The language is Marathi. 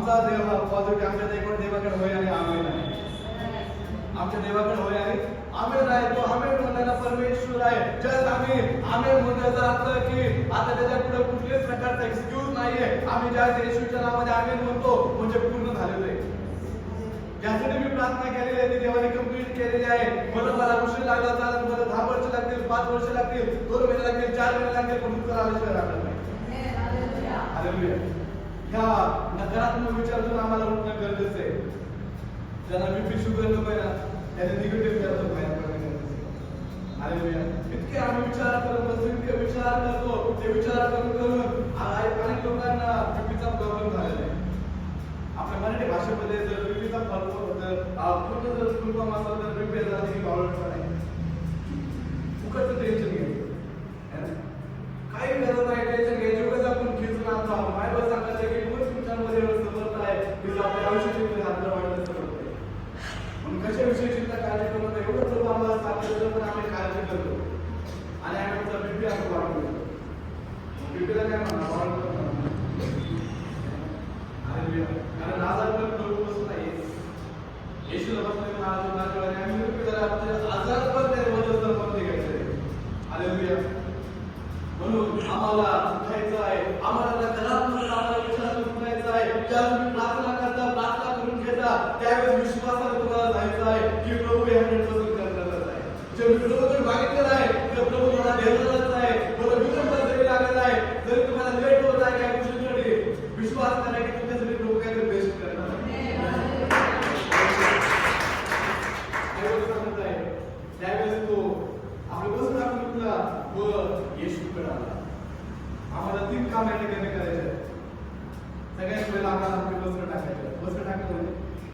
आमचा देव पॉझिटिव्ह आमच्या देवाकडे होय आणि आमेन आहे. आमच्या देवाकडे होय आहे आमेन आहे. तो आमेन म्हणणारा परमेश्वर आहे. जस्ट आम्ही आमेन म्हणण्याचा अर्थ की आता त्याच्या पुढे कुठल्याच प्रकारचा एक्सक्यूज नाहीये. आम्ही ज्या येशूच्या नावाने आमेन म्हणतो म्हणजे पूर्ण झालेलं आहे. ज्यासाठी मी प्रार्थना केलेली आहे ती देवाने कंप्लीट केलेली आहे. मला उशीर लागला चालत, मला 10 वर्ष लागतील, 5 वर्ष लागतील, 2 महिने लागतील, 4 महिने लागतील, पण उत्तर आल्याशिवाय राहणार नाही. हालेलुया. ह्या नकारात्मक विचारातून आम्हाला उठणं गरजेचं आहे. ज्यांना बीपी शुगर नको आहे ना त्याने निगेटिव्ह विचारातून बाहेर पडणं गरजेचं आहे. हालेलुया. इतके आम्ही विचार करत बसतो, इतके विचार करतो, ते विचार करून अनेक लोकांना बीपीचा प्रॉब्लेम झालेला आहे. आपल्या मराठी भाषेमध्ये जर बीपीचा पूर्ण जर फुल फॉर्म असेल तर बीपी झाला की प्रॉब्लेम नाही. फुकटचं टेन्शन घ्यायचं, काही गरज नाही टेन्शन घ्यायची. उगाच आपण खिचून आणतो आहोत. बायबल सांगायचं की कोण तुमच्यामध्ये समर्थ आहे की आपल्या आयुष्याची हातला वाढलं समर्थ आहे. पण कशाविषयी चिंता काळजी करू नये. एवढं सर्व आम्हाला सांगितलं पण आम्ही काळजी करतो आणि आम्ही आमचा बीपी असं वाढवून घेतो. बीपीला काय म्हणा वाढवतो कारण आजारपण लोक बसत नाही. येशूला बसले नाजवाने आम्ही आजारपण बंद घ्यायचं. हालेलुया. म्हणून आम्हाला उठायचं आहे. आम्हाला नकारात्मक आम्हाला विचारातून उठायचं आहे. ज्यावेळेस तुम्ही प्रार्थना करता, प्रार्थना करून घेता त्यावेळेस विश्वासाने तुम्हाला जायचं आहे की प्रभू हे 100% करणारच आहे. जे मी प्रभूकडे मागितलेलं आहे ते प्रभू मला देणारच आहे. मला विलंब जरी लागलेला आहे, जरी तुम्हाला लेट होत आहे काही गोष्टींसाठी, विश्वास करा की तुमच्यासाठी प्रभू काहीतरी बेस्ट करणार आहे. त्यावेळेस तो आपल्या बसून आपण उठला व येशूकडे आला. आम्हाला 3 काम या ठिकाणी करायचे. सगळ्यात पहिला आम्हाला आपली बसणं टाकायचं.